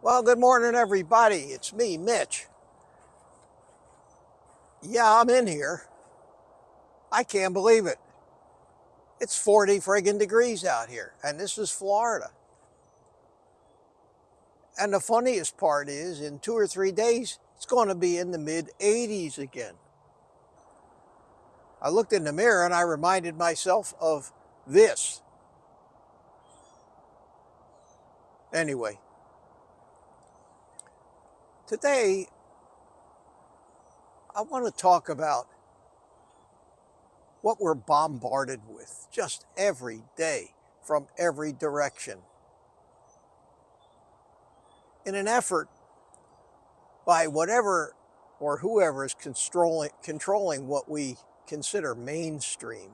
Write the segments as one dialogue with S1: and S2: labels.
S1: Well, good morning, everybody. It's me, Mitch. Yeah, I'm in here. I can't believe it. It's 40 friggin' degrees out here, and this is Florida. And the funniest part is, in 2 or 3 days, it's going to be in the mid-80s again. I looked in the mirror and I reminded myself of this. Anyway, today I want to talk about what we're bombarded with just every day from every direction, in an effort by whatever or whoever is controlling what we consider mainstream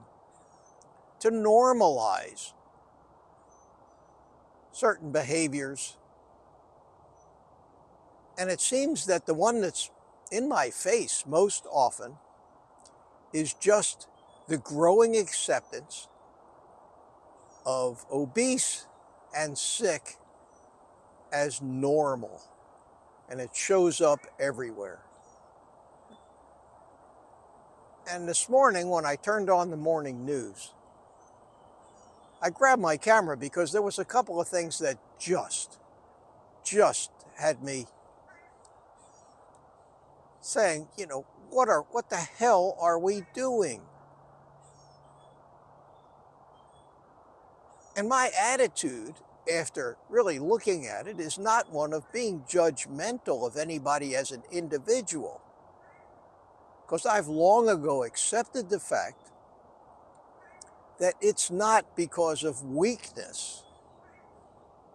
S1: to normalize certain behaviors. And it seems that the one that's in my face most often is just the growing acceptance of obese and sick as normal. And it shows up everywhere. And this morning, when I turned on the morning news, I grabbed my camera because there was a couple of things that just had me saying, what the hell are we doing? And my attitude, after really looking at it, is not one of being judgmental of anybody as an individual, because I've long ago accepted the fact that it's not because of weakness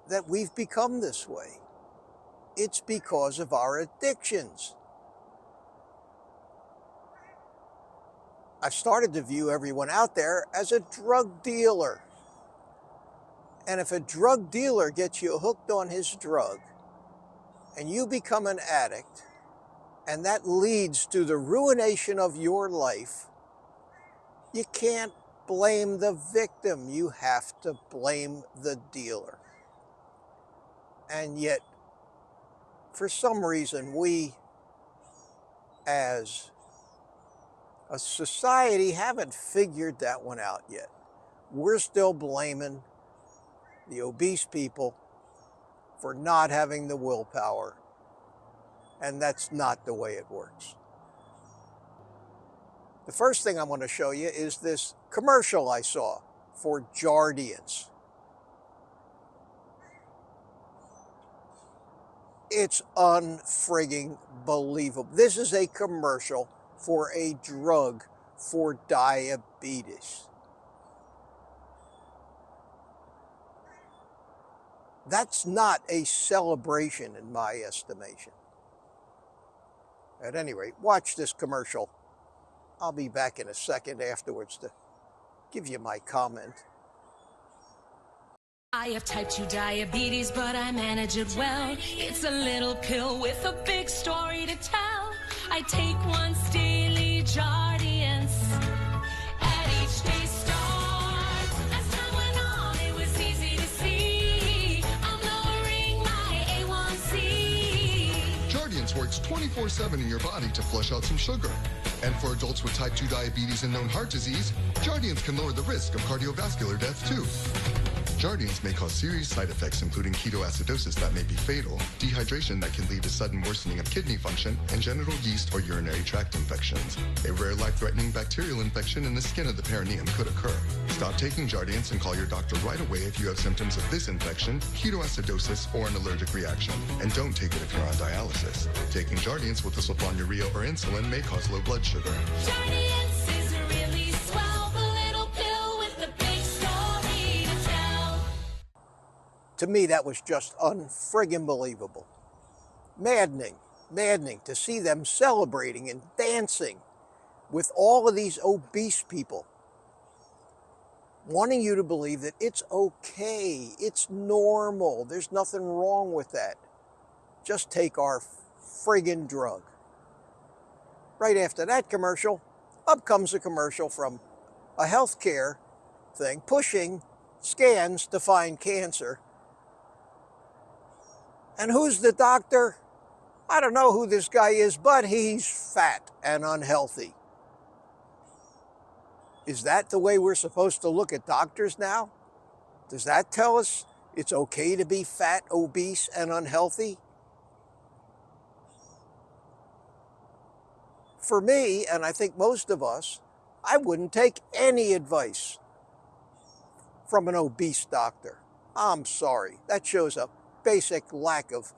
S1: that we've become this way. It's because of our addictions. I've started to view everyone out there as a drug dealer. And if a drug dealer gets you hooked on his drug and you become an addict, and that leads to the ruination of your life, you can't blame the victim. You have to blame the dealer. And yet, for some reason, we as a society haven't figured that one out yet. We're still blaming the obese people for not having the willpower. And that's not the way it works. The first thing I want to show you is this commercial I saw for Jardiance. It's unfrigging believable. This is a commercial for a drug for diabetes. That's not a celebration in my estimation. At any rate, watch this commercial. I'll be back in a second afterwards to give you my comment.
S2: I have type 2 diabetes, but I manage it well. It's a little pill with a big story to tell. I take once daily Jardiance. At each day start, as time went on, it was easy to see. I'm lowering my A1C.
S3: Jardiance works 24/7 in your body to flush out some sugar. And for adults with type 2 diabetes and known heart disease, Jardiance can lower the risk of cardiovascular death too. Jardiance may cause serious side effects, including ketoacidosis that may be fatal, dehydration that can lead to sudden worsening of kidney function, and genital yeast or urinary tract infections. A rare life-threatening bacterial infection in the skin of the perineum could occur. Stop taking Jardiance and call your doctor right away if you have symptoms of this infection, ketoacidosis, or an allergic reaction. And don't take it if you're on dialysis. Taking Jardiance with a sulfonylurea or insulin may cause low blood sugar.
S2: Jardiance is really swell, the little pill with the big story to tell.
S1: To me, that was just unfriggin' believable. Maddening to see them celebrating and dancing with all of these obese people, wanting you to believe that it's okay, it's normal, there's nothing wrong with that. Just take our friggin' drug. Right after that commercial, up comes a commercial from a healthcare thing pushing scans to find cancer. And who's the doctor? I don't know who this guy is, but he's fat and unhealthy. Is that the way we're supposed to look at doctors now? Does that tell us it's okay to be fat, obese, and unhealthy? For me, and I think most of us, I wouldn't take any advice from an obese doctor. I'm sorry. That shows a basic lack of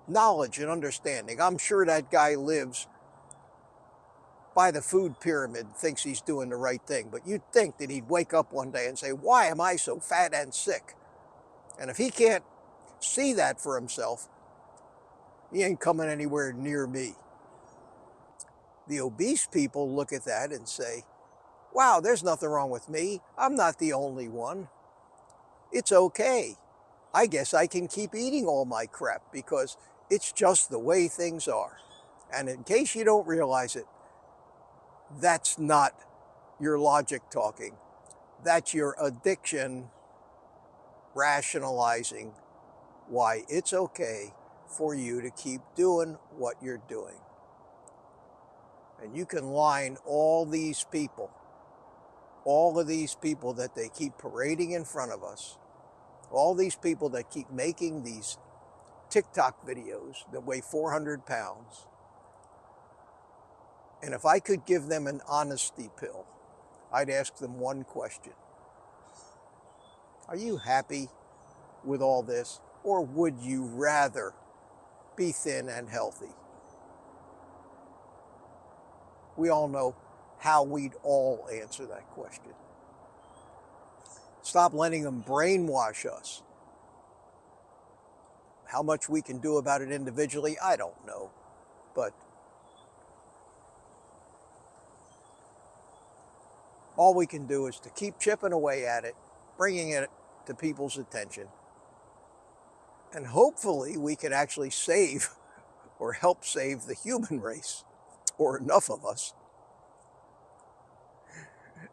S1: knowledge and understanding. I'm sure that guy lives by the food pyramid, thinks he's doing the right thing. But you'd think that he'd wake up one day and say, why am I so fat and sick? And if he can't see that for himself, he ain't coming anywhere near me. The obese people look at that and say, wow, there's nothing wrong with me. I'm not the only one. It's okay. I guess I can keep eating all my crap because it's just the way things are. And in case you don't realize it, that's not your logic talking. That's your addiction rationalizing why it's okay for you to keep doing what you're doing. And you can line all of these people that they keep parading in front of us, all these people that keep making these TikTok videos that weigh 400 pounds. And if I could give them an honesty pill, I'd ask them one question. Are you happy with all this? Or would you rather be thin and healthy? We all know how we'd all answer that question. Stop letting them brainwash us. How much we can do about it individually, I don't know. But all we can do is to keep chipping away at it, bringing it to people's attention. And hopefully we can actually save or help save the human race, or enough of us,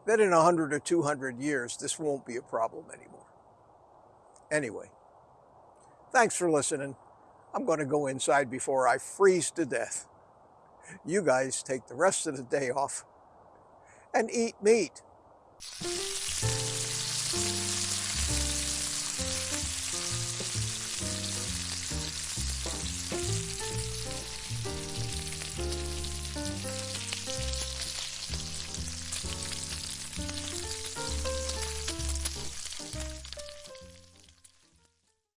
S1: that in 100 or 200 years, this won't be a problem anymore. Anyway, thanks for listening. I'm going to go inside before I freeze to death. You guys take the rest of the day off and eat meat.